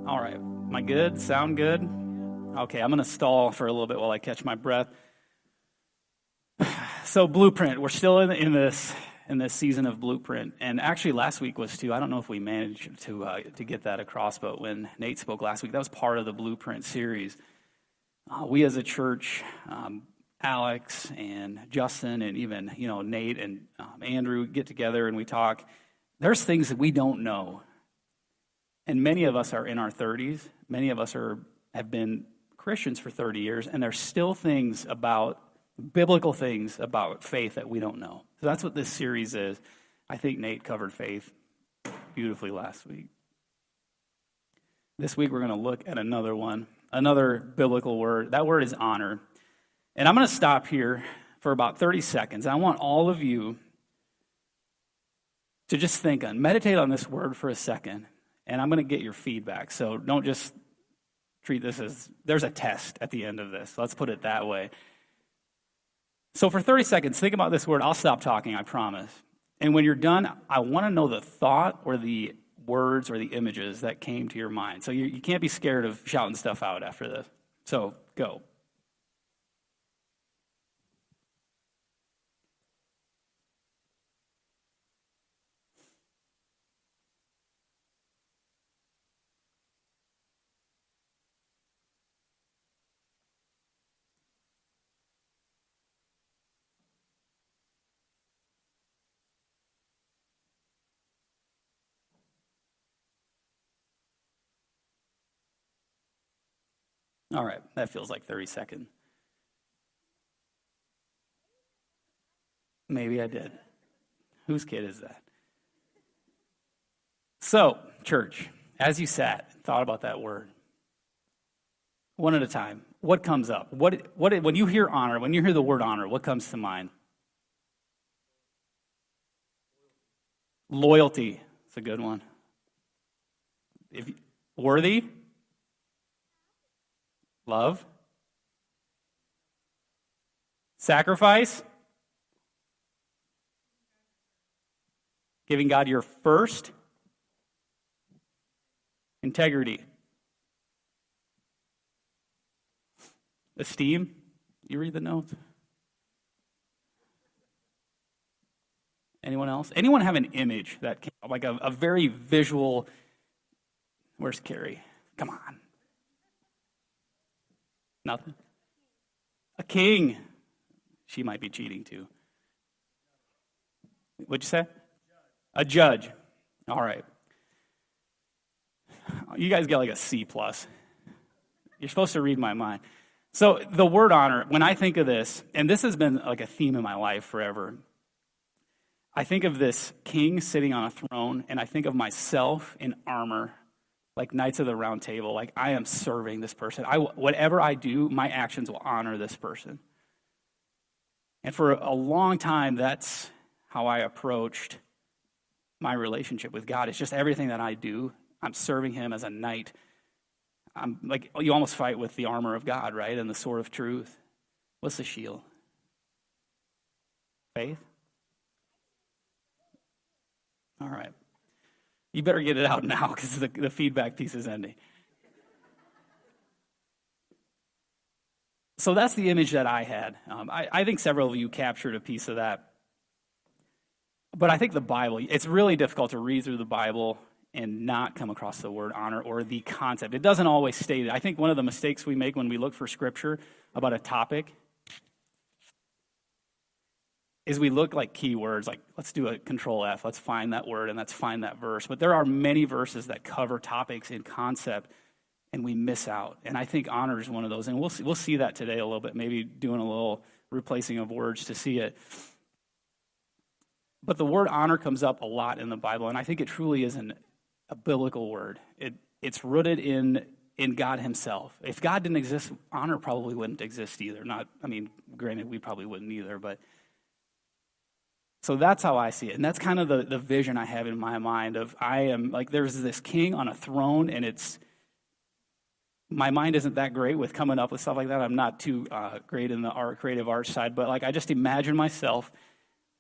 All right. Am I good? Sound good? Okay, I'm going to stall for a little bit while I catch my breath. So Blueprint, we're still in this season of Blueprint, and actually last week was too. I don't know if we managed to get that across, but when Nate spoke last week, that was part of the Blueprint series. We as a church, Alex and Justin and even Nate and Andrew get together and we talk. There's things that we don't know. And many of us are in our 30s. Many of us have been Christians for 30 years, and there's still things about, biblical things about faith that we don't know. So that's what this series is. I think Nate covered faith beautifully last week. This week we're going to look at another biblical word. That word is honor. And I'm going to stop here for about 30 seconds. I want all of you to just meditate on this word for a second. And I'm going to get your feedback. So don't just treat this as, there's a test at the end of this. Let's put it that way. So for 30 seconds, think about this word. I'll stop talking, I promise. And when you're done, I want to know the thought or the words or the images that came to your mind. So you can't be scared of shouting stuff out after this. So go. All right, that feels like 30 seconds. Maybe I did. Whose kid is that? So, church, as you sat and thought about that word, one at a time, what comes up? When you hear honor, when you hear the word honor, what comes to mind? Loyalty. It's a good one. Worthy? Love? Sacrifice? Giving God your first? Integrity? Esteem? You read the notes? Anyone else? Anyone have an image that came up, like a very visual? Where's Carrie? Come on. Nothing? A king. She might be cheating too. What'd you say? A judge. All right. You guys get like a C+. You're supposed to read my mind. So the word honor, when I think of this, and this has been like a theme in my life forever, I think of this king sitting on a throne, and I think of myself in armor, like Knights of the Round Table, like I am serving this person. Whatever I do, my actions will honor this person. And for a long time, that's how I approached my relationship with God. It's just everything that I do, I'm serving him as a knight. I'm like, you almost fight with the armor of God, right? And the sword of truth. What's the shield? Faith? All right. You better get it out now because the feedback piece is ending. So that's the image that I had. I think several of you captured a piece of that. But I think the Bible, it's really difficult to read through the Bible and not come across the word honor or the concept. It doesn't always state it. I think one of the mistakes we make when we look for scripture about a topic is we look like keywords, like let's do a control F, let's find that word and let's find that verse. But there are many verses that cover topics in concept and we miss out. And I think honor is one of those. And we'll see that today a little bit, maybe doing a little replacing of words to see it. But the word honor comes up a lot in the Bible, and I think it truly is a biblical word. It's rooted in God himself. If God didn't exist, honor probably wouldn't exist either. Granted, we probably wouldn't either, but so that's how I see it. And that's kind of the vision I have in my mind of I am, like there's this king on a throne, and my mind isn't that great with coming up with stuff like that. I'm not too great in the creative arts side, but like I just imagine myself,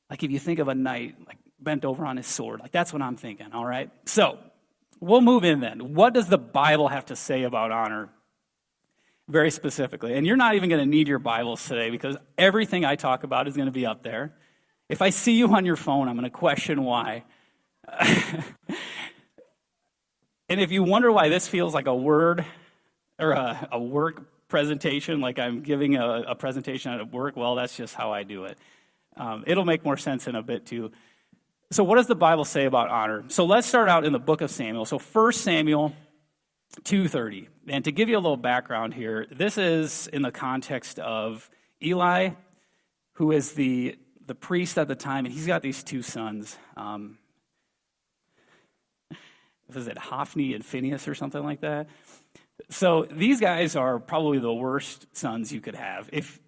like if you think of a knight, like bent over on his sword, like that's what I'm thinking, all right? So we'll move in then. What does the Bible have to say about honor? Very specifically. And you're not even going to need your Bibles today because everything I talk about is going to be up there. If I see you on your phone, I'm going to question why. And if you wonder why this feels like a word or a work presentation, like I'm giving a presentation at work, well, that's just how I do it. It'll make more sense in a bit too. So what does the Bible say about honor? So let's start out in the book of Samuel. So 1 Samuel 2:30. And to give you a little background here, this is in the context of Eli, who is the priest at the time, and he's got these two sons. Was it Hophni and Phinehas or something like that? So these guys are probably the worst sons you could have. If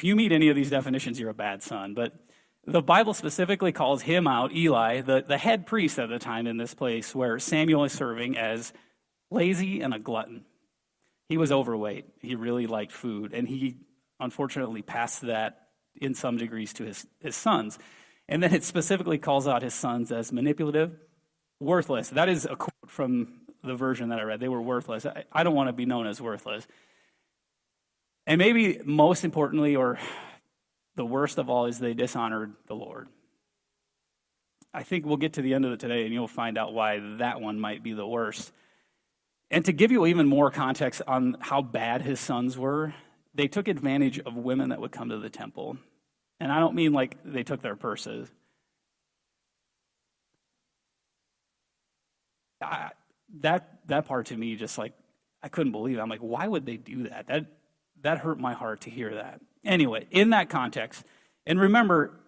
you meet any of these definitions, you're a bad son. But the Bible specifically calls him out, Eli, the head priest at the time in this place where Samuel is serving, as lazy and a glutton. He was overweight. He really liked food. And he unfortunately passed that in some degrees to his sons. And then it specifically calls out his sons as manipulative, worthless. That is a quote from the version that I read. They were worthless. I don't want to be known as worthless. And maybe most importantly, or the worst of all, is they dishonored the Lord. I think we'll get to the end of it today and you'll find out why that one might be the worst. And to give you even more context on how bad his sons were, they took advantage of women that would come to the temple. And I don't mean like they took their purses. That part to me, just like, I couldn't believe it. I'm like, why would they do that? That hurt my heart to hear that. Anyway, in that context, and remember,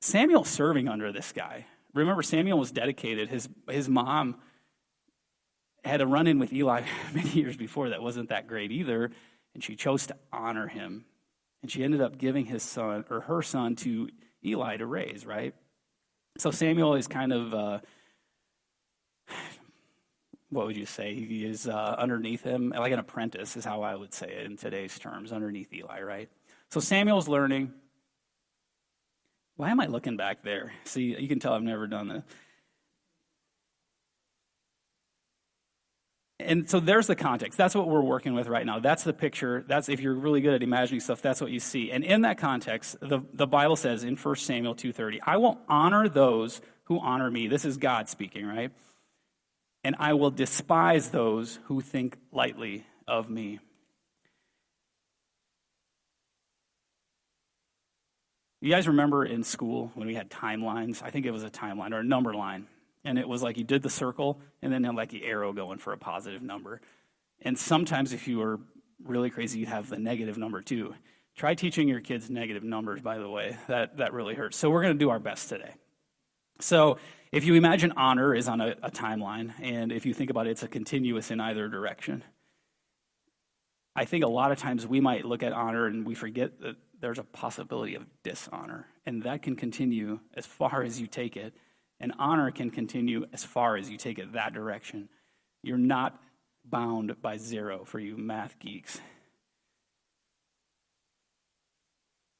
Samuel's serving under this guy. Remember, Samuel was dedicated. His mom had a run-in with Eli many years before that wasn't that great either, and she chose to honor him. And she ended up giving his son, or her son, to Eli to raise, right? So Samuel is kind of, what would you say? He is underneath him, like an apprentice is how I would say it in today's terms, underneath Eli, right? So Samuel's learning. Why am I looking back there? See, you can tell I've never done this. And so there's the context. That's what we're working with right now. That's the picture. That's, if you're really good at imagining stuff, that's what you see. And in that context, the Bible says in 1 Samuel 2:30, I will honor those who honor me. This is God speaking, right? And I will despise those who think lightly of me. You guys remember in school when we had timelines? I think it was a timeline or a number line. And it was like you did the circle and then like the arrow going for a positive number. And sometimes if you were really crazy, you'd have the negative number too. Try teaching your kids negative numbers, by the way. That really hurts. So we're going to do our best today. So if you imagine honor is on a timeline, and if you think about it, it's a continuous in either direction. I think a lot of times we might look at honor and we forget that there's a possibility of dishonor. And that can continue as far as you take it. And honor can continue as far as you take it that direction. You're not bound by zero for you math geeks.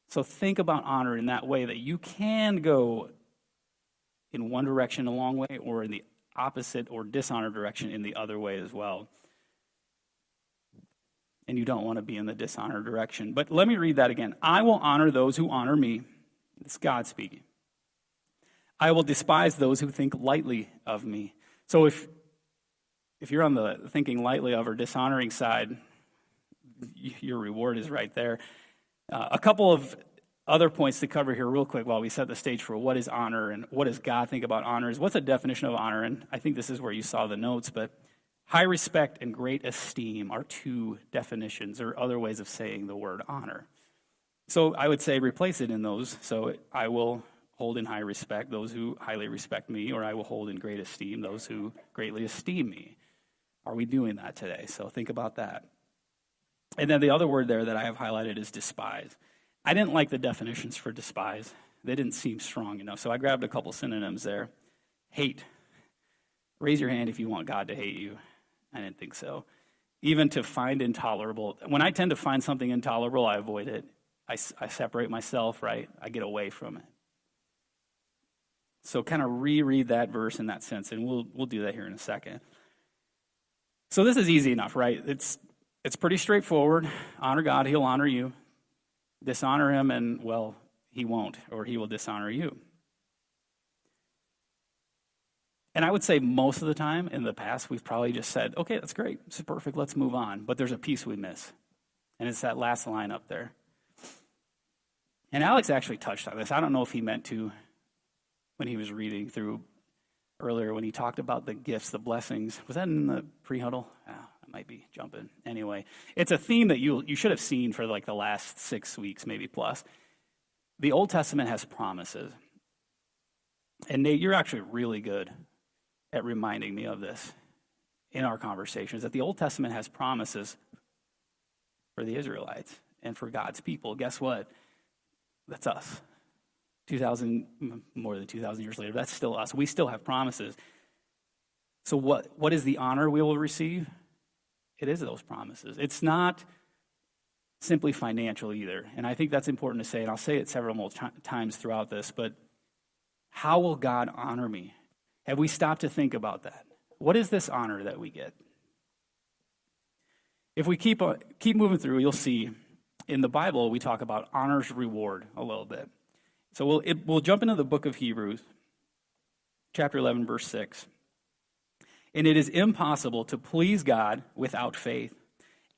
So think about honor in that way, that you can go in one direction a long way or in the opposite or dishonor direction in the other way as well. And you don't want to be in the dishonor direction. But let me read that again. I will honor those who honor me. It's God speaking. I will despise those who think lightly of me. So if you're on the thinking lightly of or dishonoring side, your reward is right there. A couple of other points to cover here real quick while we set the stage for what is honor and what does God think about honor. Is what's a definition of honor? And I think this is where you saw the notes, but high respect and great esteem are two definitions or other ways of saying the word honor. So I would say replace it in those. So I will hold in high respect those who highly respect me, or I will hold in great esteem those who greatly esteem me. Are we doing that today? So think about that. And then the other word there that I have highlighted is despise. I didn't like the definitions for despise. They didn't seem strong enough, so I grabbed a couple synonyms there. Hate. Raise your hand if you want God to hate you. I didn't think so. Even to find intolerable. When I tend to find something intolerable, I avoid it. I separate myself, right? I get away from it. So kind of reread that verse in that sense, and we'll do that here in a second. So this is easy enough, right? It's pretty straightforward. Honor God, he'll honor you. Dishonor him, and, well, he won't, or he will dishonor you. And I would say most of the time in the past, we've probably just said, okay, that's great. This is perfect. Let's move on. But there's a piece we miss. And it's that last line up there. And Alex actually touched on this. I don't know if he meant to when he was reading through earlier when he talked about the gifts, the blessings. Was that in the pre-huddle? I might be jumping. Anyway, it's a theme that you should have seen for like the last 6 weeks, maybe plus. The Old Testament has promises. And Nate, you're actually really good at reminding me of this in our conversations, that the Old Testament has promises for the Israelites and for God's people. Guess what? That's us. More than 2,000 years later, that's still us. We still have promises. So what is the honor we will receive? It is those promises. It's not simply financial either. And I think that's important to say, and I'll say it several more times throughout this, but how will God honor me? Have we stopped to think about that? What is this honor that we get? If we keep moving through, you'll see in the Bible we talk about honor's reward a little bit. So we'll jump into the book of Hebrews, chapter 11, verse 6. And it is impossible to please God without faith.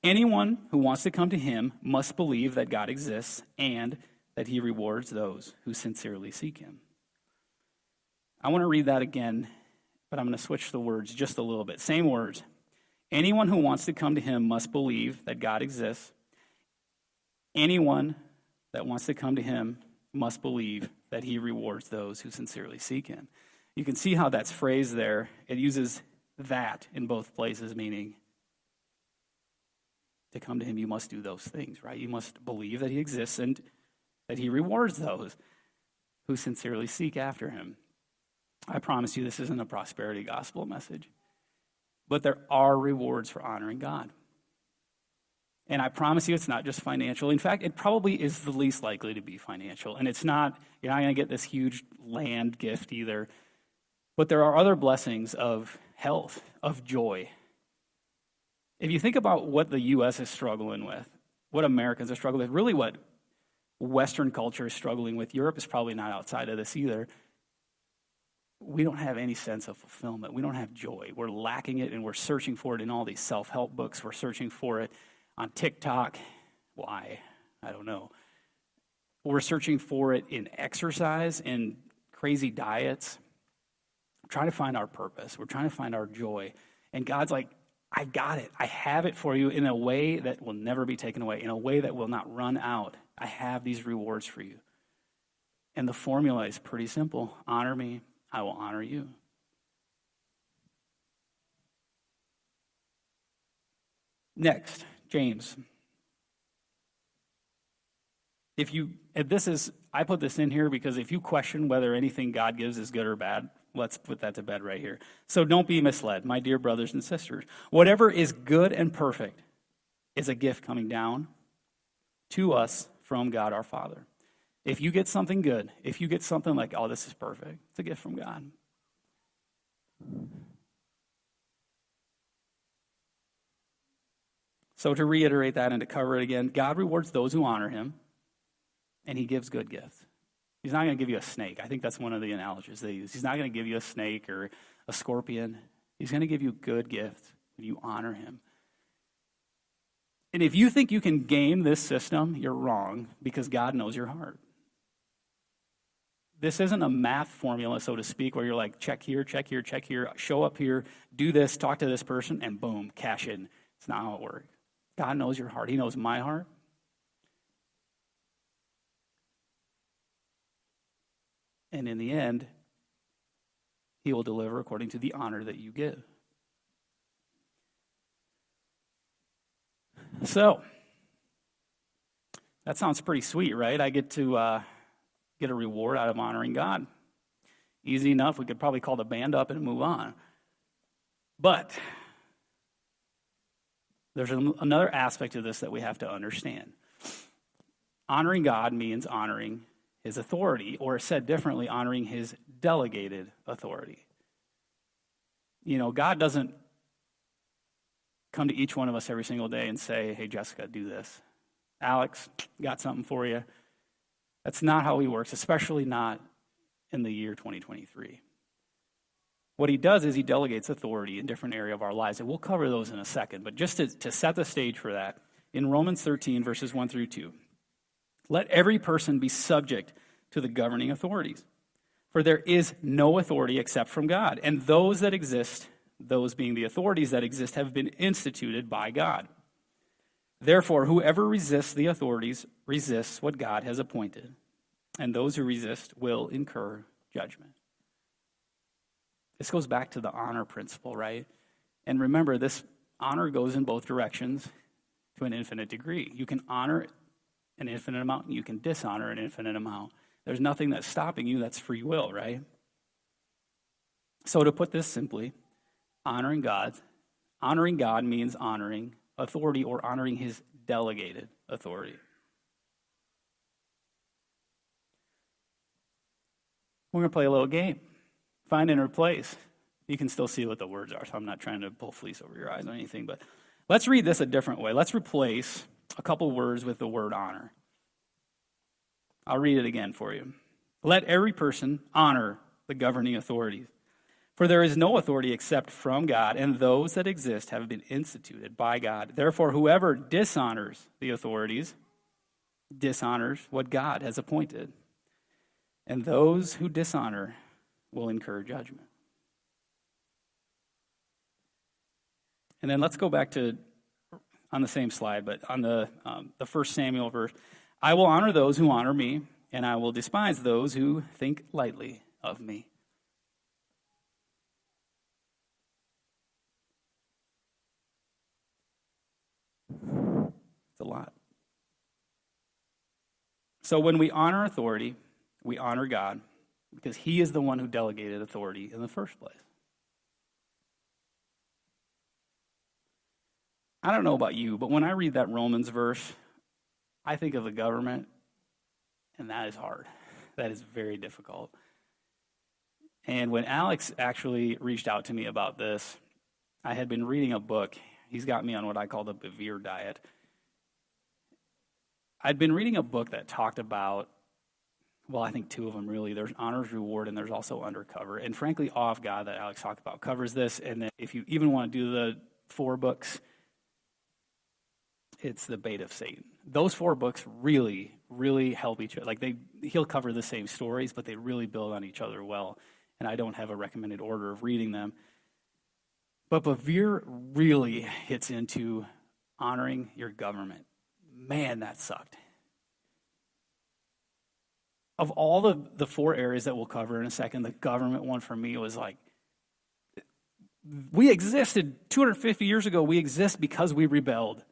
Anyone who wants to come to him must believe that God exists and that he rewards those who sincerely seek him. I want to read that again, but I'm going to switch the words just a little bit. Same words. Anyone who wants to come to him must believe that God exists. Anyone that wants to come to him must believe that he rewards those who sincerely seek him. You can see how that's phrased there. It uses that in both places, meaning to come to him, you must do those things, right? You must believe that he exists and that he rewards those who sincerely seek after him. I promise you this isn't a prosperity gospel message, but there are rewards for honoring God. And I promise you it's not just financial. In fact, it probably is the least likely to be financial. And you're not going to get this huge land gift either. But there are other blessings of health, of joy. If you think about what the U.S. is struggling with, what Americans are struggling with, really what Western culture is struggling with, Europe is probably not outside of this either. We don't have any sense of fulfillment. We don't have joy. We're lacking it, and we're searching for it in all these self-help books. We're searching for it on TikTok. Why? I don't know. We're searching for it in exercise and crazy diets. We're trying to find our purpose. We're trying to find our joy. And God's like, I got it. I have it for you in a way that will never be taken away, in a way that will not run out. I have these rewards for you. And the formula is pretty simple. Honor me, I will honor you. Next, James. I put this in here because if you question whether anything God gives is good or bad, let's put that to bed right here. So don't be misled, my dear brothers and sisters. Whatever is good and perfect is a gift coming down to us from God our Father. If you get something good, if you get something like, oh, this is perfect, it's a gift from God. So to reiterate that and to cover it again, God rewards those who honor him, and he gives good gifts. He's not going to give you a snake. I think that's one of the analogies they use. He's not going to give you a snake or a scorpion. He's going to give you good gifts when you honor him. And if you think you can game this system, you're wrong, because God knows your heart. This isn't a math formula, so to speak, where you're like, check here, check here, check here, show up here, do this, talk to this person, and boom, cash in. It's not how it works. God knows your heart. He knows my heart. And in the end, he will deliver according to the honor that you give. So, that sounds pretty sweet, right? I get to get a reward out of honoring God. Easy enough. We could probably call the band up and move on. But there's another aspect of this that we have to understand. Honoring God means honoring his authority, or said differently, honoring his delegated authority. You know, God doesn't come to each one of us every single day and say, hey, Jessica, do this. Alex, got something for you. That's not how he works, especially not in the year 2023. What he does is he delegates authority in different areas of our lives, and we'll cover those in a second. But just to set the stage for that, in Romans 13, verses 1 through 2, let every person be subject to the governing authorities. For there is no authority except from God, and those that exist, those being the authorities that exist, have been instituted by God. Therefore, whoever resists the authorities resists what God has appointed, and those who resist will incur judgment. This goes back to the honor principle, right? And remember, this honor goes in both directions to an infinite degree. You can honor an infinite amount, and you can dishonor an infinite amount. There's nothing that's stopping you. That's free will, right? So to put this simply, honoring God means honoring authority or honoring his delegated authority. We're going to play a little game. Find and replace. You can still see what the words are, so I'm not trying to pull fleece over your eyes or anything, but let's read this a different way. Let's replace a couple words with the word honor. I'll read it again for you. Let every person honor the governing authorities. For there is no authority except from God, and those that exist have been instituted by God. Therefore, whoever dishonors the authorities dishonors what God has appointed. And those who dishonor will incur judgment. And then let's go back to, on the same slide, but on the 1 Samuel verse. I will honor those who honor me, and I will despise those who think lightly of me. It's a lot. So when we honor authority, we honor God because he is the one who delegated authority in the first place. I don't know about you, but when I read that Romans verse, I think of the government, and that is hard. That is very difficult. And when Alex actually reached out to me about this, I had been reading a book. He's got me on what I call the Bevere diet. I'd been reading a book that talked about, well, I think two of them really. There's Honor's Reward, and there's also Undercover. And frankly, Awe of God that Alex talked about covers this. And then if you even want to do the 4 books, it's the Bait of Satan. Those 4 books really, really help each other. Like he'll cover the same stories, but they really build on each other well. And I don't have a recommended order of reading them. But Bevere really hits into honoring your government. Man, that sucked. Of all the 4 areas that we'll cover in a second, the government one for me was like, we existed 250 years ago. We exist because we rebelled.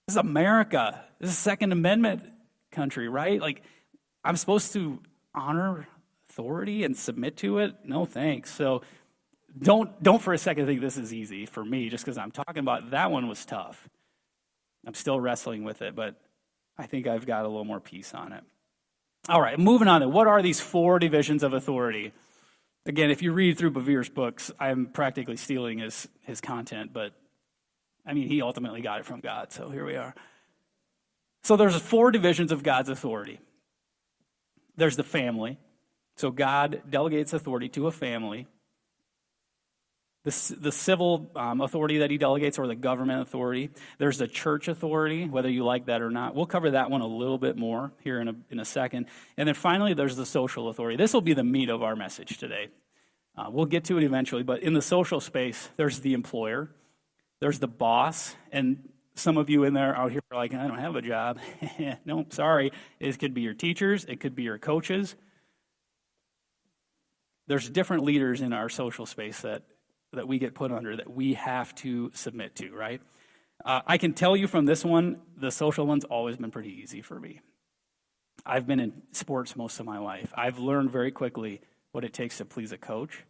This is America. This is a Second Amendment country, right? Like, I'm supposed to honor authority and submit to it? No, thanks. So don't for a second think this is easy for me just because I'm talking about that one was tough. I'm still wrestling with it, but I think I've got a little more peace on it. All right, moving on. What are these 4 divisions of authority? Again, if you read through Bevere's books, I'm practically stealing his content, but I mean, he ultimately got it from God, so here we are. So there's 4 divisions of God's authority. There's the family. So God delegates authority to a family. The civil authority that he delegates, or the government authority. There's the church authority, whether you like that or not. We'll cover that one a little bit more here in a second. And then finally, there's the social authority. This will be the meat of our message today. We'll get to it eventually, but in the social space, there's the employer. There's the boss, and some of you in there out here are like, I don't have a job. No, sorry. It could be your teachers. It could be your coaches. There's different leaders in our social space that we get put under that we have to submit to, right? I can tell you from this one, the social one's always been pretty easy for me. I've been in sports most of my life. I've learned very quickly what it takes to please a coach,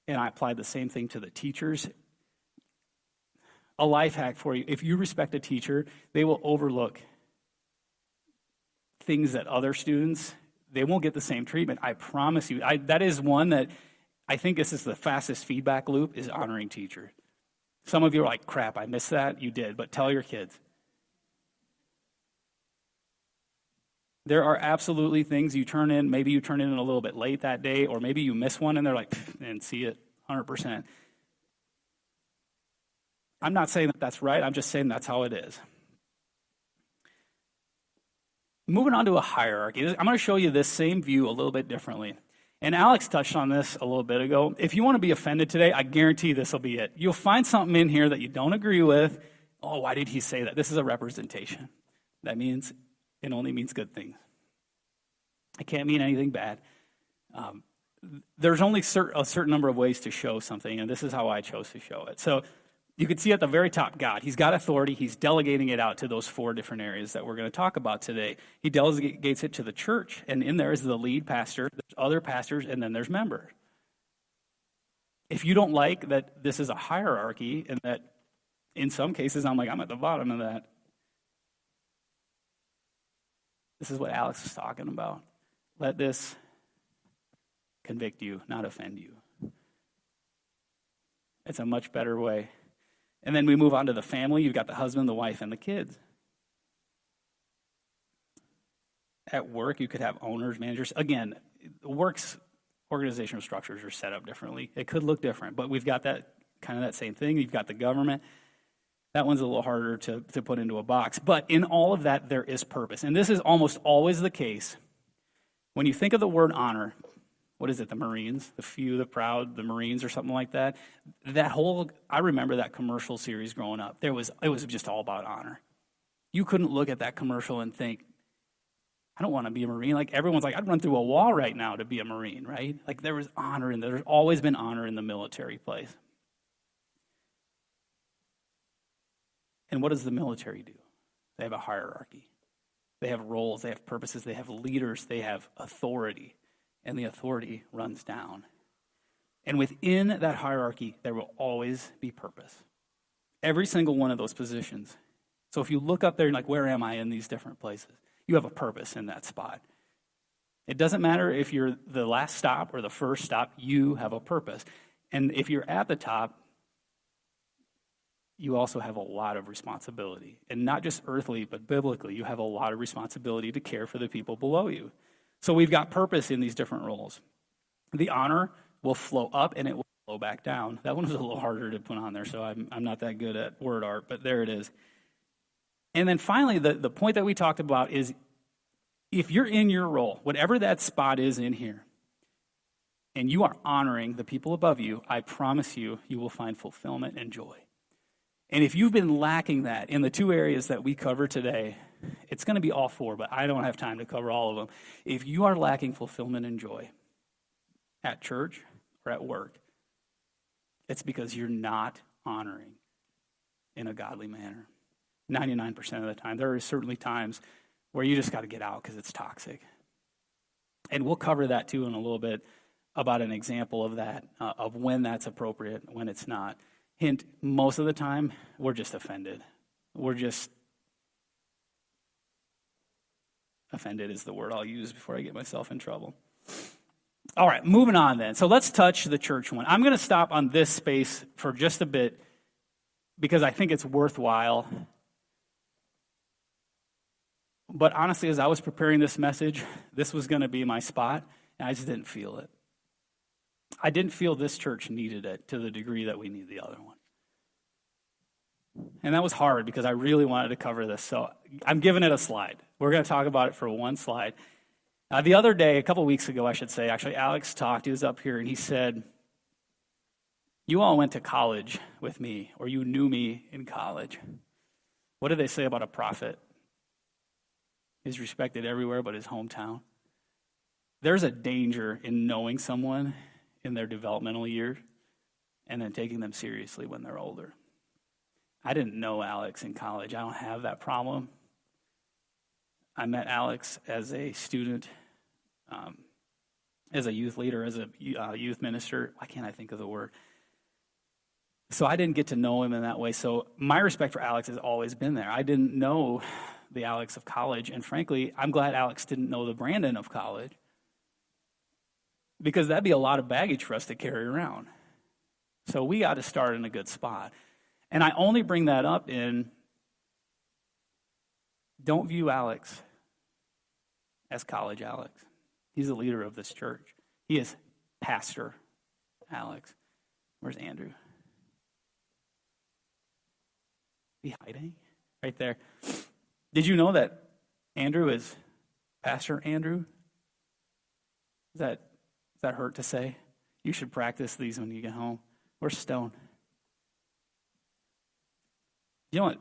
and I applied the same thing to the teachers. A life hack for you: if you respect a teacher, they will overlook things that other students, they won't get the same treatment. I promise you. That is one that I think this is the fastest feedback loop, is honoring teachers. Some of you are like, crap, I missed that. You did, but tell your kids. There are absolutely things you turn in. Maybe you turn in a little bit late that day, or maybe you miss one and they're like, and see it 100%. I'm not saying that that's right. I'm just saying that's how it is. Moving on to a hierarchy. I'm going to show you this same view a little bit differently. And Alex touched on this a little bit ago. If you want to be offended today, I guarantee this will be it. You'll find something in here that you don't agree with. Oh, why did he say that? This is a representation. That means it only means good things. It can't mean anything bad. There's only a certain number of ways to show something, and this is how I chose to show it. So you can see at the very top, God. He's got authority. He's delegating it out to those 4 different areas that we're going to talk about today. He delegates it to the church, and in there is the lead pastor, there's other pastors, and then there's members. If you don't like that this is a hierarchy, and that in some cases I'm at the bottom of that, this is what Alex is talking about. Let this convict you, not offend you. It's a much better way. And then we move on to the family. You've got the husband, the wife, and the kids. At work, you could have owners, managers. Again, work's organizational structures are set up differently. It could look different, but we've got that kind of that same thing. You've got the government. That one's a little harder to put into a box. But in all of that, there is purpose. And this is almost always the case. When you think of the word honor, what is it, the Marines, the few, the proud, the Marines or something like that? I remember that commercial series growing up. It was just all about honor. You couldn't look at that commercial and think, I don't want to be a Marine. Like everyone's like, I'd run through a wall right now to be a Marine, right? Like there was honor, and there's always been honor in the military place. And what does the military do? They have a hierarchy. They have roles, they have purposes, they have leaders, they have authority. And the authority runs down. And within that hierarchy, there will always be purpose. Every single one of those positions. So if you look up there and like, where am I in these different places? You have a purpose in that spot. It doesn't matter if you're the last stop or the first stop, you have a purpose. And if you're at the top, you also have a lot of responsibility. And not just earthly, but biblically, you have a lot of responsibility to care for the people below you. So we've got purpose in these different roles. The honor will flow up and it will flow back down. That one was a little harder to put on there, so I'm not that good at word art, but there it is. And then finally, the point that we talked about is if you're in your role, whatever that spot is in here, and you are honoring the people above you, I promise you, you will find fulfillment and joy. And if you've been lacking that in the 2 areas that we cover today, it's going to be all 4, but I don't have time to cover all of them. If you are lacking fulfillment and joy at church or at work, it's because you're not honoring in a godly manner. 99% of the time. There are certainly times where you just got to get out because it's toxic. And we'll cover that too in a little bit about an example of that, of when that's appropriate, when it's not. Hint, most of the time, we're just offended. Offended is the word I'll use before I get myself in trouble. All right, moving on then. So let's touch the church one. I'm going to stop on this space for just a bit because I think it's worthwhile. But honestly, as I was preparing this message, this was going to be my spot, and I just didn't feel it. I didn't feel this church needed it to the degree that we need the other one. And that was hard because I really wanted to cover this. So I'm giving it a slide. We're going to talk about it for one slide. The other day, a couple weeks ago, I should say, actually, Alex talked. He was up here and he said, you all went to college with me, or you knew me in college. What did they say about a prophet? He's respected everywhere but his hometown. There's a danger in knowing someone in their developmental years and then taking them seriously when they're older. I didn't know Alex in college. I don't have that problem. I met Alex as a student, as a youth leader, as a youth minister. Why can't I think of the word? So I didn't get to know him in that way. So my respect for Alex has always been there. I didn't know the Alex of college. And frankly, I'm glad Alex didn't know the Brandon of college, because that'd be a lot of baggage for us to carry around. So we got to start in a good spot. And I only bring that up don't view Alex as college Alex. He's the leader of this church. He is Pastor Alex. Where's Andrew? He hiding? Right there. Did you know that Andrew is Pastor Andrew? Does that hurt to say? You should practice these when you get home. Where's Stone? You know what?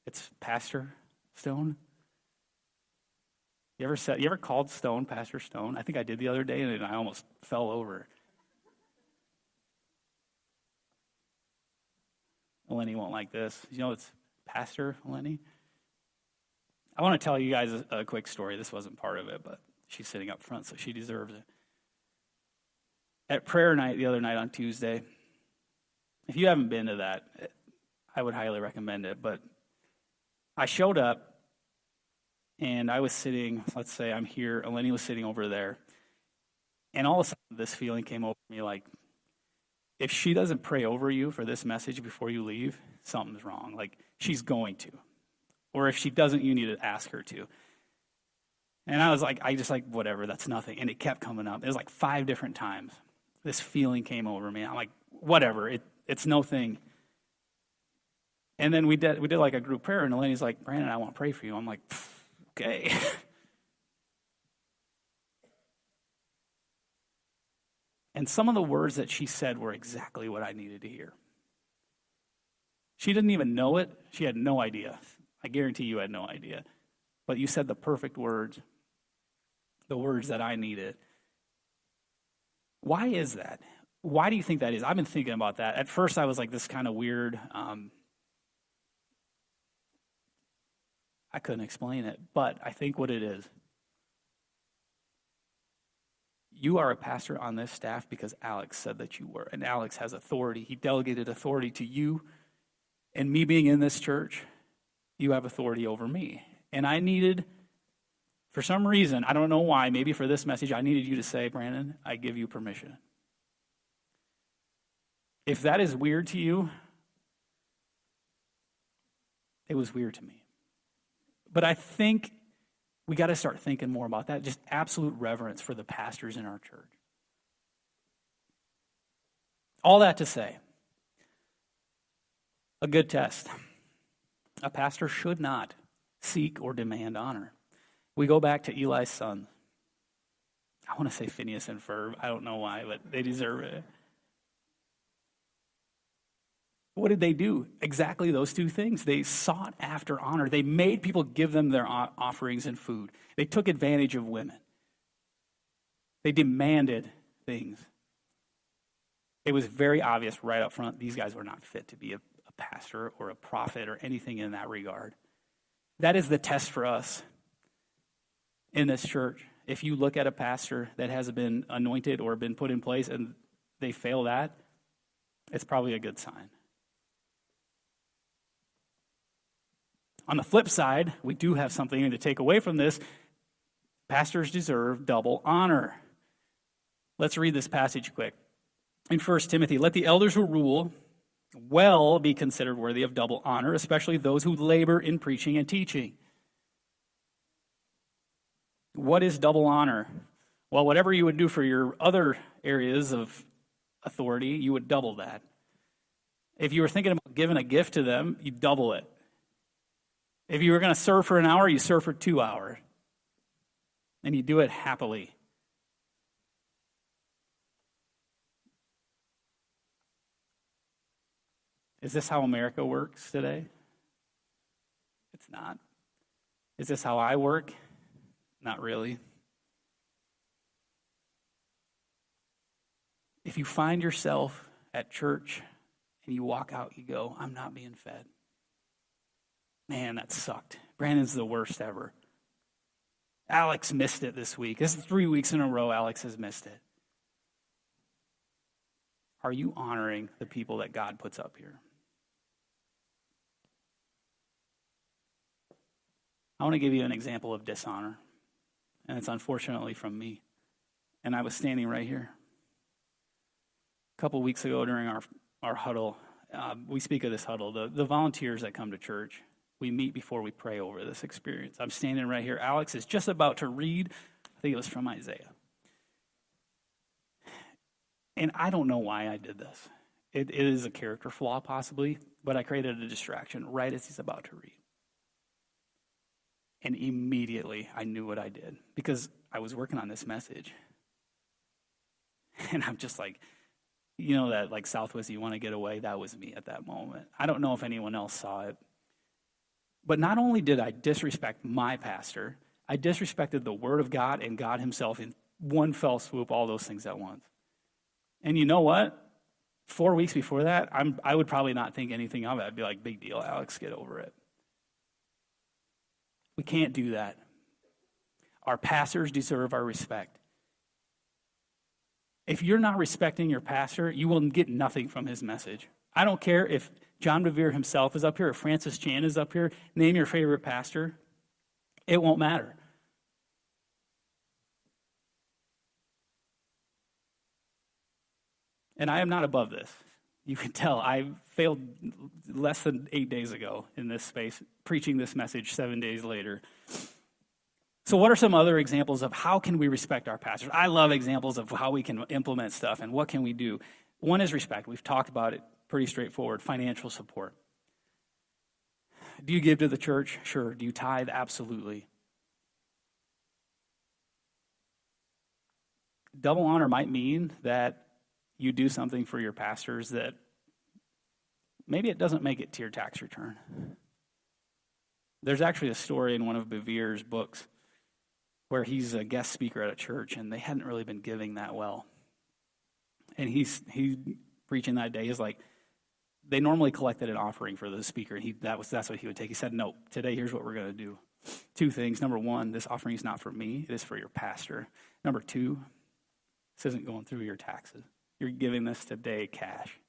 It's Pastor Stone. You ever called Stone Pastor Stone? I think I did the other day, and I almost fell over. Eleni won't like this. You know it's Pastor Eleni? I want to tell you guys a quick story. This wasn't part of it, but she's sitting up front, so she deserves it. At prayer night the other night on Tuesday, if you haven't been to that, I would highly recommend it. But I showed up, and I was sitting, let's say I'm here, Eleni was sitting over there, and all of a sudden this feeling came over me like, if she doesn't pray over you for this message before you leave, something's wrong. Like, she's going to. Or if she doesn't, you need to ask her to. And I was like, whatever, that's nothing. And it kept coming up. It was like 5 different times. This feeling came over me. I'm like, whatever, it's no thing. And then we did like a group prayer, and Eleni's like, Brandon, I want to pray for you. I'm like, okay. And some of the words that she said were exactly what I needed to hear. She didn't even know it. She had no idea. I guarantee you had no idea. But you said the perfect words, the words that I needed. Why is that? Why do you think that is? I've been thinking about that. At first, I was like, this kind of weird. I couldn't explain it, but I think what it is, you are a pastor on this staff because Alex said that you were, and Alex has authority. He delegated authority to you, and me being in this church, you have authority over me. And I needed, for some reason, I don't know why, maybe for this message, I needed you to say, Brandon, I give you permission. If that is weird to you, it was weird to me. But I think we got to start thinking more about that, just absolute reverence for the pastors in our church. All that to say, a good test. A pastor should not seek or demand honor. We go back to Eli's son. I want to say Phineas and Ferb. I don't know why, but they deserve it. What did they do? Exactly those 2 things. They sought after honor. They made people give them their offerings and food. They took advantage of women. They demanded things. It was very obvious right up front, these guys were not fit to be a pastor or a prophet or anything in that regard. That is the test for us in this church. If you look at a pastor that has been anointed or been put in place and they fail that, it's probably a good sign. On the flip side, we do have something to take away from this. Pastors deserve double honor. Let's read this passage quick. In 1 Timothy, let the elders who rule well be considered worthy of double honor, especially those who labor in preaching and teaching. What is double honor? Well, whatever you would do for your other areas of authority, you would double that. If you were thinking about giving a gift to them, you double it. If you were going to serve for an hour, you serve for 2 hours. And you do it happily. Is this how America works today? It's not. Is this how I work? Not really. If you find yourself at church and you walk out, you go, I'm not being fed. Man, that sucked. Brandon's the worst ever. Alex missed it this week. This is 3 weeks in a row Alex has missed it. Are you honoring the people that God puts up here? I want to give you an example of dishonor, and it's unfortunately from me. And I was standing right here. A couple weeks ago during our huddle, we speak of this huddle, the volunteers that come to church, we meet before we pray over this experience. I'm standing right here. Alex is just about to read, I think it was from Isaiah. And I don't know why I did this. It is a character flaw possibly, but I created a distraction right as he's about to read. And immediately I knew what I did because I was working on this message. And I'm just like, you know that like Southwest, you want to get away? That was me at that moment. I don't know if anyone else saw it. But not only did I disrespect my pastor, I disrespected the Word of God and God himself in one fell swoop, all those things at once. And you know what? 4 weeks before that, I would probably not think anything of it. I'd be like, big deal, Alex, get over it. We can't do that. Our pastors deserve our respect. If you're not respecting your pastor, you will get nothing from his message. I don't care if John Bevere himself is up here, or Francis Chan is up here, name your favorite pastor. It won't matter. And I am not above this. You can tell I failed less than 8 days ago in this space, preaching this message 7 days later. So what are some other examples of how can we respect our pastors? I love examples of how we can implement stuff and what can we do. One is respect. We've talked about it pretty straightforward. Financial support. Do you give to the church? Sure. Do you tithe? Absolutely. Double honor might mean that you do something for your pastors that maybe it doesn't make it to your tax return. There's actually a story in one of Bevere's books where he's a guest speaker at a church, and they hadn't really been giving that well. And he's preaching that day. He's like, they normally collected an offering for the speaker, and that's what he would take. He said, no, today here's what we're going to do. 2 things. Number 1, this offering is not for me. It is for your pastor. Number 2, this isn't going through your taxes. You're giving this today cash.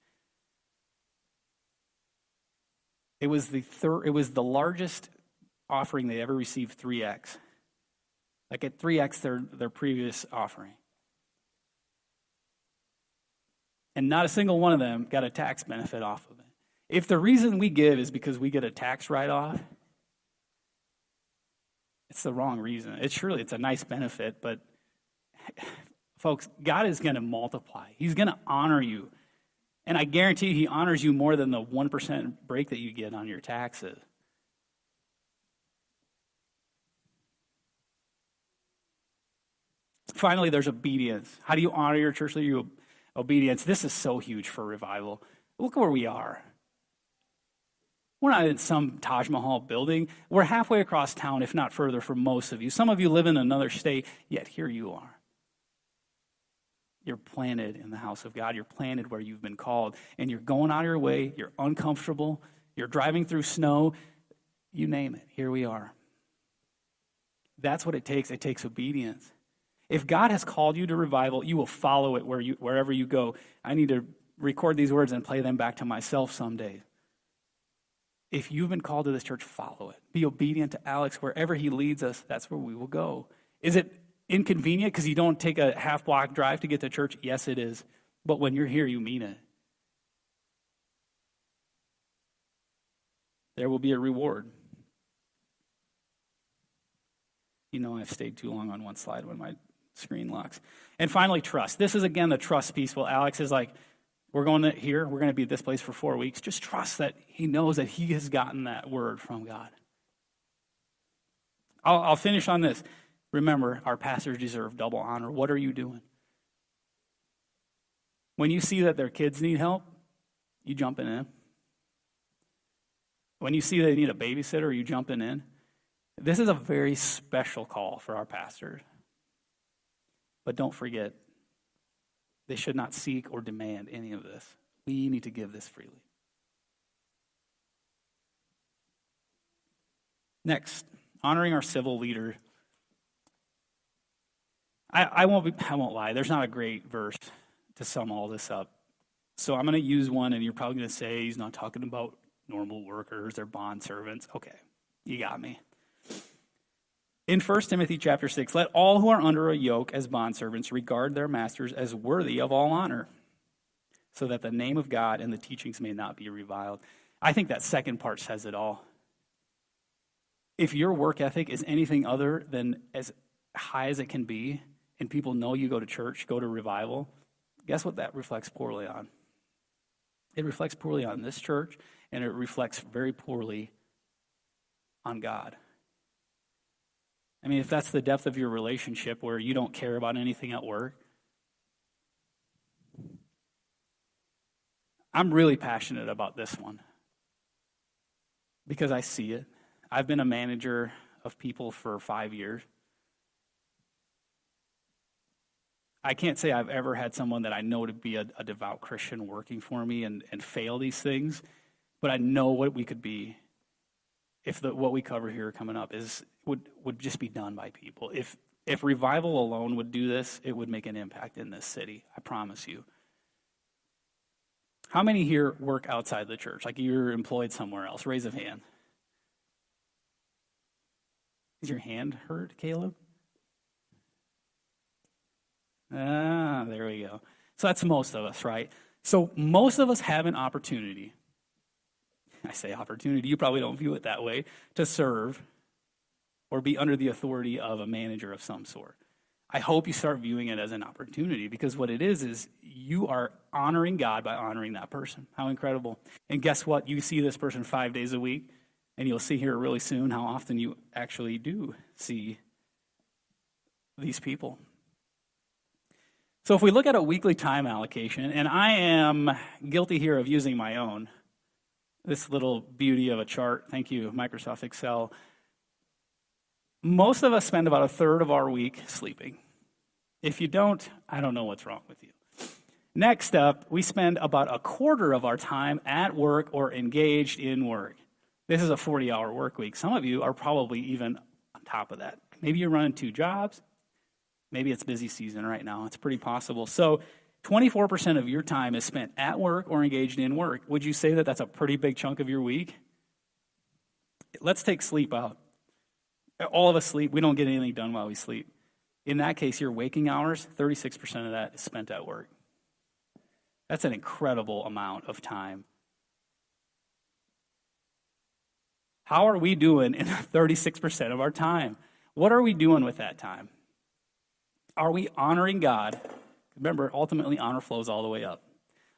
It was the largest offering they ever received, 3x. Like at 3x their previous offering. And not a single one of them got a tax benefit off of it. If the reason we give is because we get a tax write-off, it's the wrong reason. It's a nice benefit, but folks, God is going to multiply. He's going to honor you. And I guarantee he honors you more than the 1% break that you get on your taxes. Finally, there's obedience. How do you honor your church leader? Obedience. This is so huge for revival. Look where we are. We're not in some Taj Mahal building. We're halfway across town, if not further, for most of you. Some of you live in another state, yet here you are. You're planted in the house of God. You're planted where you've been called. And you're going out of your way. You're uncomfortable. You're driving through snow. You name it. Here we are. That's what it takes. It takes obedience. If God has called you to revival, you will follow it wherever you go. I need to record these words and play them back to myself someday. If you've been called to this church, follow it. Be obedient to Alex. Wherever he leads us, that's where we will go. Is it inconvenient because you don't take a half-block drive to get to church? Yes, it is. But when you're here, you mean it. There will be a reward. You know I've stayed too long on one slide when my screen locks. And finally, trust. This is, again, the trust piece. Well, Alex is like, we're going to here. We're going to be at this place for 4 weeks. Just trust that he knows that he has gotten that word from God. I'll finish on this. Remember, our pastors deserve double honor. What are you doing? When you see that their kids need help, you jumping in. When you see they need a babysitter, you jumping in. This is a very special call for our pastors. But don't forget, they should not seek or demand any of this. We need to give this freely. Next, honoring our civil leader. I won't lie. There's not a great verse to sum all this up. So I'm going to use one, and you're probably going to say he's not talking about normal workers or bond servants. Okay, you got me. In 1 Timothy chapter 6, let all who are under a yoke as bondservants regard their masters as worthy of all honor, so that the name of God and the teachings may not be reviled. I think that second part says it all. If your work ethic is anything other than as high as it can be, and people know you go to church, go to revival, guess what that reflects poorly on? It reflects poorly on this church, and it reflects very poorly on God. I mean, if that's the depth of your relationship where you don't care about anything at work, I'm really passionate about this one because I see it. I've been a manager of people for 5 years. I can't say I've ever had someone that I know to be a devout Christian working for me and fail these things, but I know what we could be if what we cover here coming up would just be done by people. If revival alone would do this, it would make an impact in this city, I promise you. How many here work outside the church, like you're employed somewhere else? Raise a hand. Is your hand hurt, Caleb? There we go. So that's most of us, right? So most of us have an opportunity. I say opportunity, you probably don't view it that way, to serve or be under the authority of a manager of some sort. I hope you start viewing it as an opportunity, because what it is you are honoring God by honoring that person. How incredible. And guess what? You see this person 5 days a week, and you'll see here really soon how often you actually do see these people. So if we look at a weekly time allocation, and I am guilty here of using my own, this little beauty of a chart, thank you, Microsoft Excel. Most of us spend about a third of our week sleeping. If you don't, I don't know what's wrong with you. Next up, we spend about a quarter of our time at work or engaged in work. This is a 40-hour work week. Some of you are probably even on top of that. Maybe you're running 2 jobs. Maybe it's busy season right now. It's pretty possible. So 24% of your time is spent at work or engaged in work. Would you say that that's a pretty big chunk of your week? Let's take sleep out. All of us sleep. We don't get anything done while we sleep. In that case, your waking hours, 36% of that is spent at work. That's an incredible amount of time. How are we doing in 36% of our time? What are we doing with that time? Are we honoring God? Remember, ultimately, honor flows all the way up.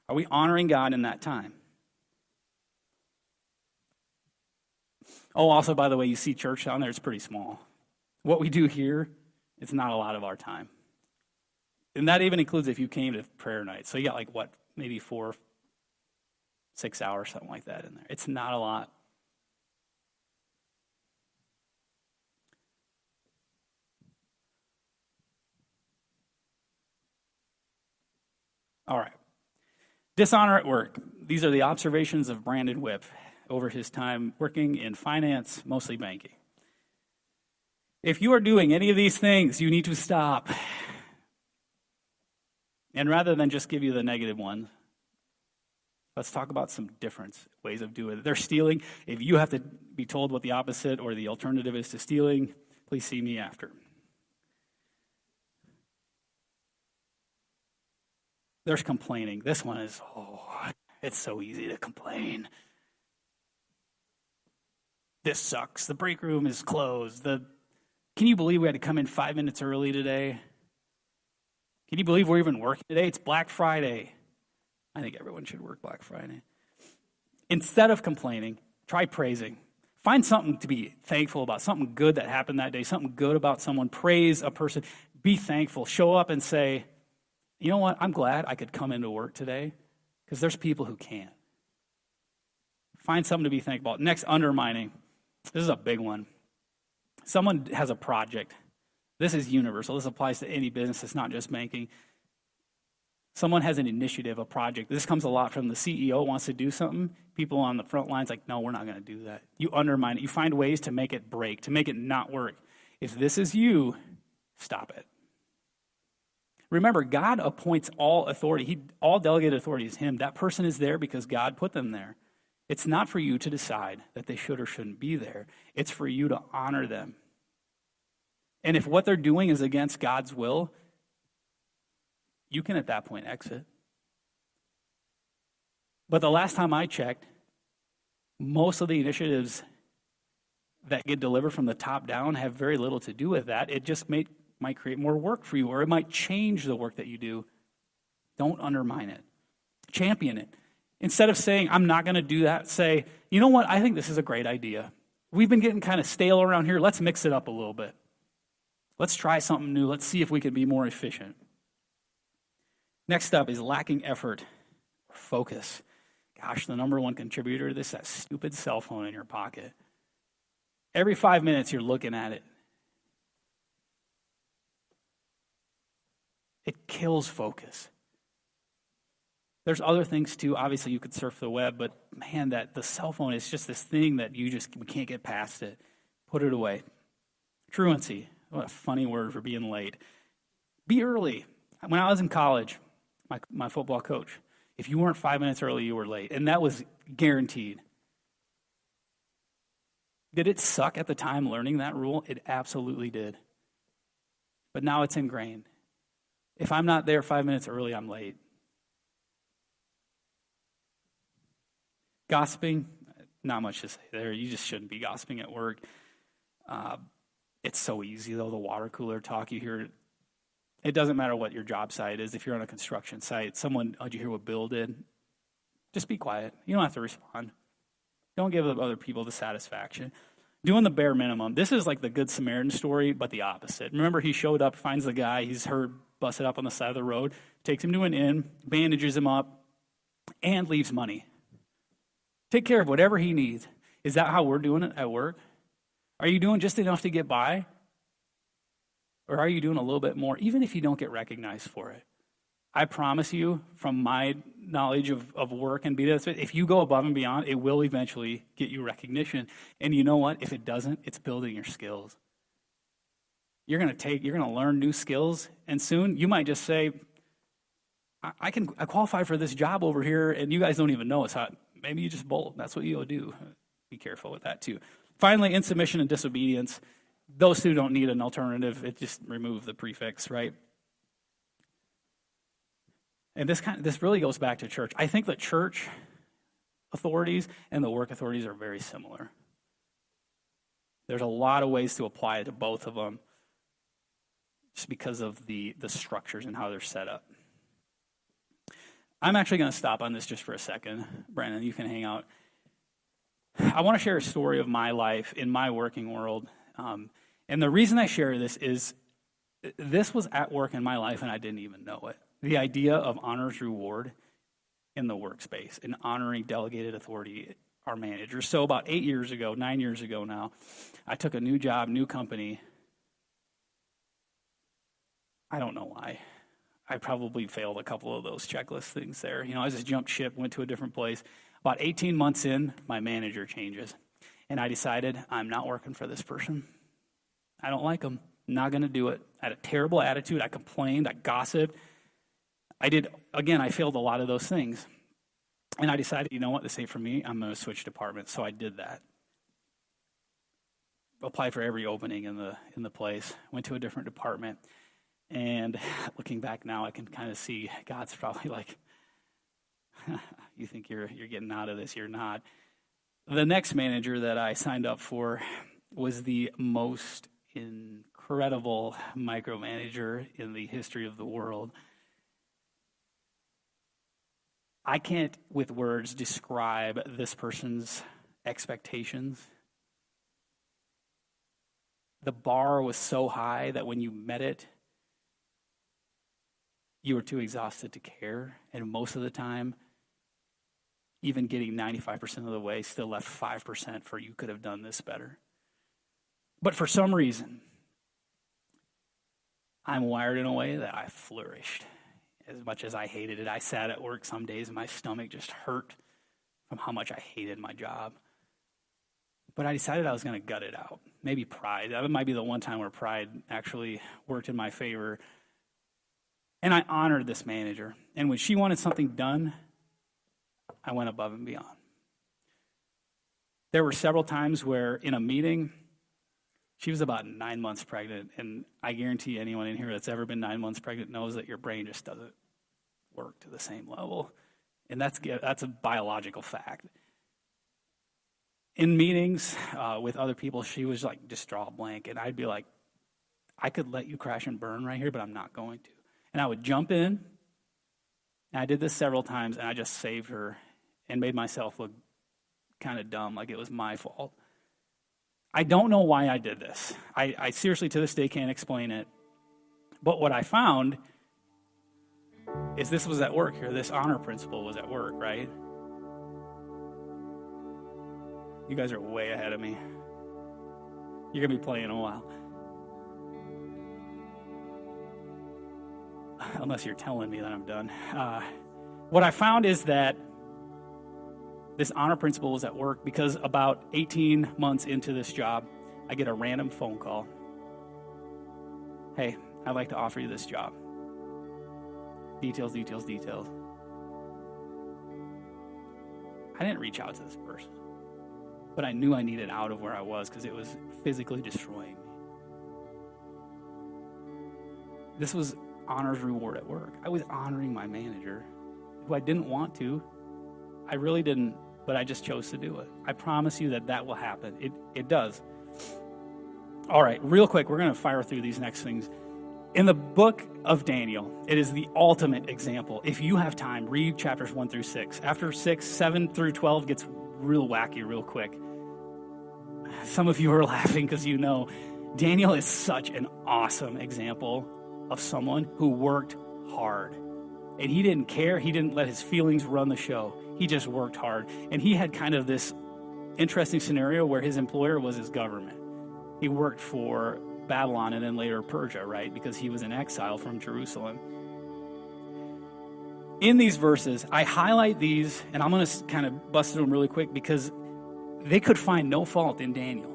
Are we honoring God in that time? Oh, also, by the way, you see church down there, it's pretty small. What we do here, it's not a lot of our time. And that even includes if you came to prayer night. So you got maybe 4, 6 hours, something like that in there. It's not a lot. All right. Dishonor at work. These are the observations of Brandon Wipf over his time working in finance, mostly banking. If you are doing any of these things, you need to stop. And rather than just give you the negative one, let's talk about some different ways of doing it. They're stealing. If you have to be told what the opposite or the alternative is to stealing, please see me after. There's complaining. This one is, it's so easy to complain. This sucks. The break room is closed. Can you believe we had to come in 5 minutes early today? Can you believe we're even working today? It's Black Friday. I think everyone should work Black Friday. Instead of complaining, try praising. Find something to be thankful about, something good that happened that day, something good about someone. Praise a person. Be thankful. Show up and say, you know what? I'm glad I could come into work today because there's people who can't. Find something to be thankful about. Next, undermining. This is a big one. Someone has a project. This is universal. This applies to any business. It's not just banking. Someone has an initiative, a project. This comes a lot from the CEO wants to do something. People on the front lines no, we're not going to do that. You undermine it. You find ways to make it break, to make it not work. If this is you, stop it. Remember, God appoints all authority. All delegated authority is Him. That person is there because God put them there. It's not for you to decide that they should or shouldn't be there. It's for you to honor them. And if what they're doing is against God's will, you can at that point exit. But the last time I checked, most of the initiatives that get delivered from the top down have very little to do with that. It just might create more work for you, or it might change the work that you do. Don't undermine it. Champion it. Instead of saying, I'm not going to do that, say, you know what, I think this is a great idea. We've been getting kind of stale around here. Let's mix it up a little bit. Let's try something new. Let's see if we can be more efficient. Next up is lacking effort or focus. Gosh, the number one contributor to this is that stupid cell phone in your pocket. Every 5 minutes, you're looking at it. It kills focus. There's other things too. Obviously, you could surf the web, but man, the cell phone is just this thing that we can't get past it. Put it away. Truancy. What a funny word for being late. Be early. When I was in college, my football coach, if you weren't 5 minutes early, you were late, and that was guaranteed. Did it suck at the time learning that rule? It absolutely did. But now it's ingrained. If I'm not there 5 minutes early, I'm late. Gossiping, not much to say there. You just shouldn't be gossiping at work. It's so easy, though, the water cooler talk you hear. It doesn't matter what your job site is. If you're on a construction site, did you hear what Bill did? Just be quiet. You don't have to respond. Don't give other people the satisfaction. Doing the bare minimum. This is like the Good Samaritan story, but the opposite. Remember, he showed up, finds the guy he's heard busted up on the side of the road, takes him to an inn, bandages him up, and leaves money. Take care of whatever he needs. Is that how we're doing it at work? Are you doing just enough to get by? Or are you doing a little bit more, even if you don't get recognized for it? I promise you, from my knowledge of work and if you go above and beyond, it will eventually get you recognition. And you know what? If it doesn't, it's building your skills. You're going to learn new skills, and soon you might just say, I qualify for this job over here, and you guys don't even know it's hot. Maybe you just bolt. That's what you'll do. Be careful with that too. Finally, insubmission and disobedience. Those two don't need an alternative. It just remove the prefix, right? And this really goes back to church. I think the church authorities and the work authorities are very similar. There's a lot of ways to apply it to both of them just because of the structures and how they're set up. I'm actually going to stop on this just for a second. Brandon, you can hang out. I want to share a story of my life in my working world. And the reason I share this is this was at work in my life and I didn't even know it. The idea of honors reward in the workspace and honoring delegated authority, our managers. So about 9 years ago now, I took a new job, new company. I don't know why. I probably failed a couple of those checklist things there. I just jumped ship, went to a different place. About 18 months in, my manager changes. And I decided I'm not working for this person. I don't like him. I'm not going to do it. I had a terrible attitude. I complained. I gossiped. I failed a lot of those things. And I decided, you know what, this ain't for me. I'm going to switch departments. So I did that. Applied for every opening in the place. Went to a different department. And looking back now, I can kind of see God's probably like, you think you're getting out of this, you're not. The next manager that I signed up for was the most incredible micromanager in the history of the world. I can't, with words, describe this person's expectations. The bar was so high that when you met it, you were too exhausted to care. And most of the time, even getting 95% of the way still left 5% for you could have done this better. But for some reason, I'm wired in a way that I flourished. As much as I hated it, I sat at work some days and my stomach just hurt from how much I hated my job. But I decided I was going to gut it out. Maybe pride. That might be the one time where pride actually worked in my favor. And I honored this manager. And when she wanted something done, I went above and beyond. There were several times where in a meeting, she was about 9 months pregnant. And I guarantee anyone in here that's ever been 9 months pregnant knows that your brain just doesn't work to the same level. And that's a biological fact. In meetings with other people, she was like just draw a blank, and I'd be like, I could let you crash and burn right here, but I'm not going to. And I would jump in, and I did this several times, and I just saved her and made myself look kind of dumb, like it was my fault. I don't know why I did this. I seriously, to this day, can't explain it. But what I found is this was at work here. This honor principle was at work, right? You guys are way ahead of me. You're going to be playing a while. Unless you're telling me that I'm done. What I found is that this honor principle was at work because about 18 months into this job, I get a random phone call. Hey, I'd like to offer you this job. Details. I didn't reach out to this person, but I knew I needed out of where I was because it was physically destroying me. This was honor's reward at work. I was honoring my manager, who I didn't want to. I really didn't, but I just chose to do it. I promise you that will happen. It does. All right, real quick, we're going to fire through these next things. In the book of Daniel, it is the ultimate example. If you have time, read chapters 1 through 6. After 6, 7 through 12 gets real wacky real quick. Some of you are laughing because you know Daniel is such an awesome example of someone who worked hard. And he didn't care. He didn't let his feelings run the show. He just worked hard. And he had kind of this interesting scenario where his employer was his government. He worked for Babylon and then later Persia, right? Because he was in exile from Jerusalem. In these verses, I highlight these, and I'm going to kind of bust through them really quick because they could find no fault in Daniel.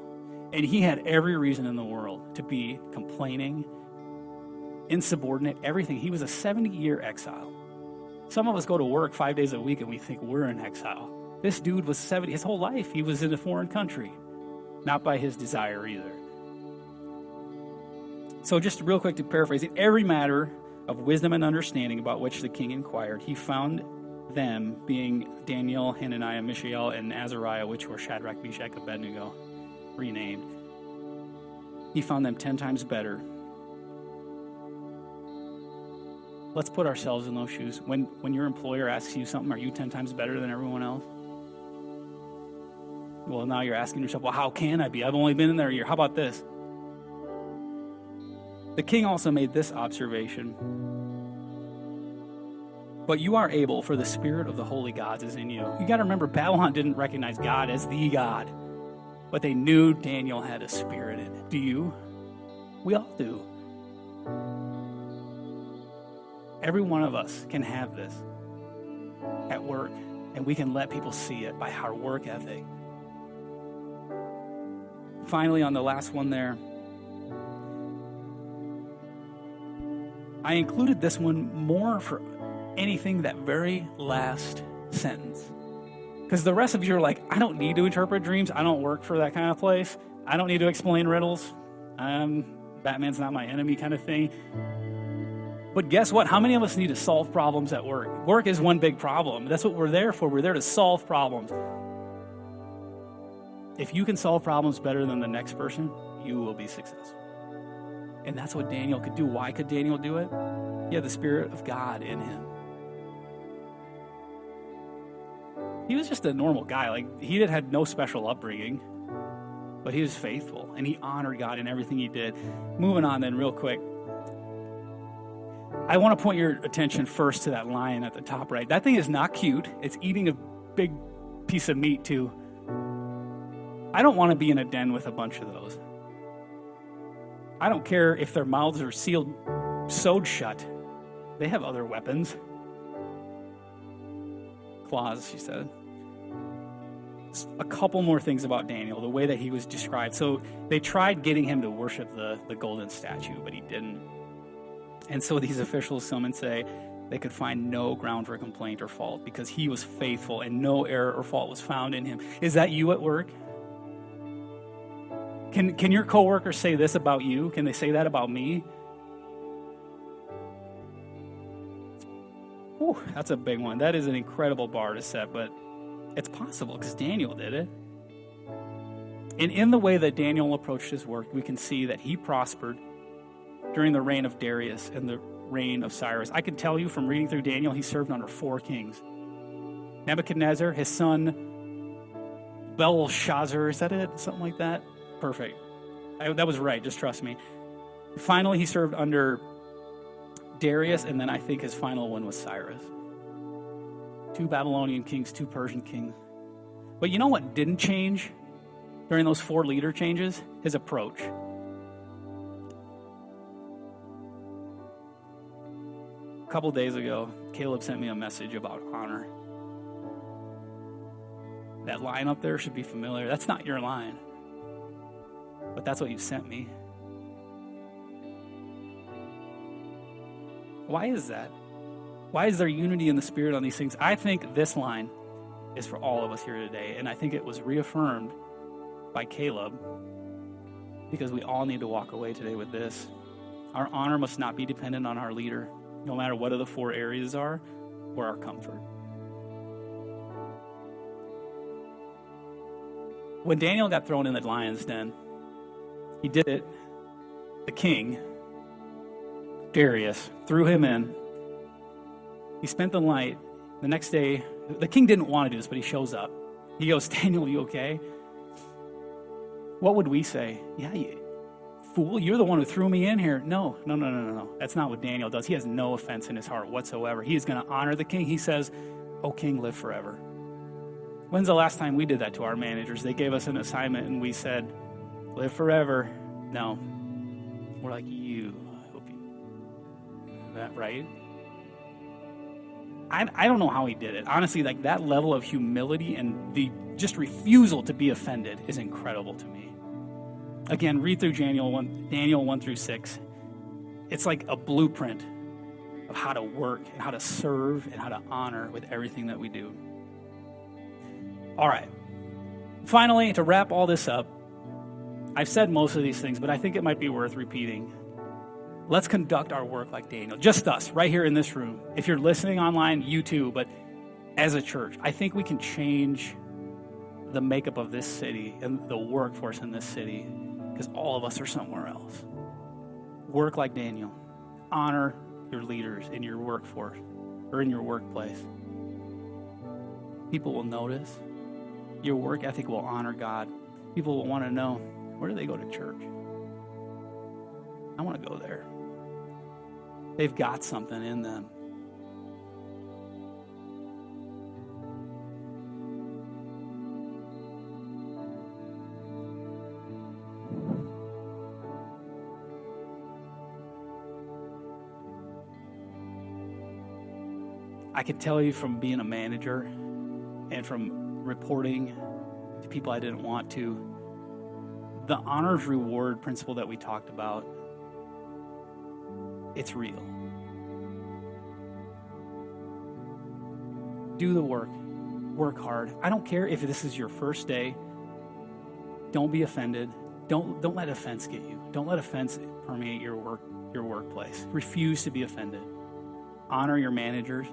And he had every reason in the world to be complaining, insubordinate, everything. He was a 70-year exile. Some of us go to work 5 days a week and we think we're in exile. This dude was 70, his whole life he was in a foreign country. Not by his desire either. So just real quick to paraphrase it, every matter of wisdom and understanding about which the king inquired, he found them, being Daniel, Hananiah, Mishael, and Azariah, which were Shadrach, Meshach, Abednego, renamed. He found them 10 times better. Let's put ourselves in those shoes. When your employer asks you something, are you 10 times better than everyone else? Well, now you're asking yourself, well, how can I be? I've only been in there a year. How about this? The king also made this observation. But you are able, for the spirit of the holy gods is in you. You got to remember, Babylon didn't recognize God as the God, but they knew Daniel had a spirit in it. Do you? We all do. Every one of us can have this at work, and we can let people see it by our work ethic. Finally, on the last one there, I included this one more for anything, that very last sentence. Because the rest of you are like, I don't need to interpret dreams. I don't work for that kind of place. I don't need to explain riddles. Batman's not my enemy kind of thing. But guess what? How many of us need to solve problems at work? Work is one big problem. That's what we're there for. We're there to solve problems. If you can solve problems better than the next person, you will be successful. And that's what Daniel could do. Why could Daniel do it? He had the Spirit of God in him. He was just a normal guy. Like, he had no special upbringing, but he was faithful, and he honored God in everything he did. Moving on then real quick. I want to point your attention first to that lion at the top right. That thing is not cute. It's eating a big piece of meat, too. I don't want to be in a den with a bunch of those. I don't care if their mouths are sewed shut. They have other weapons. Claws, she said. A couple more things about Daniel, the way that he was described. So they tried getting him to worship the golden statue, but he didn't. And so these officials come and say they could find no ground for complaint or fault because he was faithful and no error or fault was found in him. Is that you at work? Can your coworkers say this about you? Can they say that about me? Whew, that's a big one. That is an incredible bar to set, but it's possible because Daniel did it. And in the way that Daniel approached his work, we can see that he prospered during the reign of Darius and the reign of Cyrus. I can tell you from reading through Daniel, he served under 4 kings. Nebuchadnezzar, his son Belshazzar, is that it? Something like that? Perfect. That was right, just trust me. Finally, he served under Darius, and then I think his final one was Cyrus. 2 Babylonian kings, 2 Persian kings. But you know what didn't change during those 4 leader changes? His approach. A couple days ago, Caleb sent me a message about honor. That line up there should be familiar. That's not your line. But that's what you sent me. Why is that? Why is there unity in the Spirit on these things? I think this line is for all of us here today. And I think it was reaffirmed by Caleb because we all need to walk away today with this. Our honor must not be dependent on our leader, no matter what the 4 areas are, or our comfort. When Daniel got thrown in the lion's den, he did it. The king, Darius, threw him in. He spent the night. The next day, the king didn't want to do this, but he shows up. He goes, Daniel, you okay? What would we say? Yeah, you fool, you're the one who threw me in here. No. That's not what Daniel does. He has no offense in his heart whatsoever. He is going to honor the king. He says, "O king, live forever." When's the last time we did that to our managers? They gave us an assignment and we said, "Live forever." No. We're like, I hope you do that, right? I don't know how he did it. Honestly, like that level of humility and the just refusal to be offended is incredible to me. Again, read through Daniel 1 through 6. It's like a blueprint of how to work and how to serve and how to honor with everything that we do. All right. Finally, to wrap all this up, I've said most of these things, but I think it might be worth repeating. Let's conduct our work like Daniel. Just us, right here in this room. If you're listening online, you too, but as a church, I think we can change the makeup of this city and the workforce in this city because all of us are somewhere else. Work like Daniel. Honor your leaders in your workforce or in your workplace. People will notice. Your work ethic will honor God. People will want to know, where do they go to church? I want to go there. They've got something in them. I can tell you from being a manager and from reporting to people I didn't want to, the honors reward principle that we talked about, it's real. Do the work. Work hard. I don't care if this is your first day. Don't be offended. Don't let offense get you. Don't let offense permeate your workplace. Refuse to be offended. Honor your managers.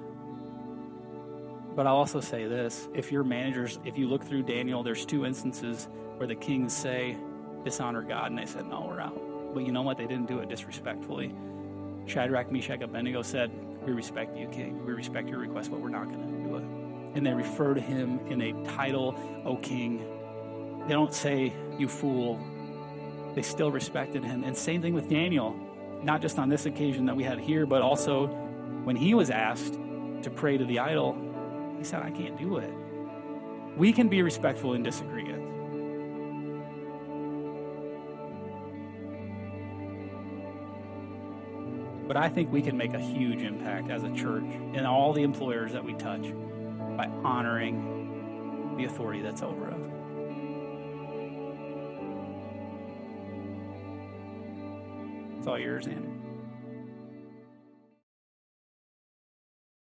But I'll also say this, if your managers, if you look through Daniel, there's 2 instances where the kings say, dishonor God, and they said, no, we're out. But you know what? They didn't do it disrespectfully. Shadrach, Meshach, Abednego said, we respect you, king. We respect your request, but we're not going to do it. And they refer to him in a title, O king. They don't say, you fool. They still respected him. And same thing with Daniel, not just on this occasion that we had here, but also when he was asked to pray to the idol, he said, I can't do it. We can be respectful in disagreement. But I think we can make a huge impact as a church and all the employers that we touch by honoring the authority that's over us. It's all yours, Andrew.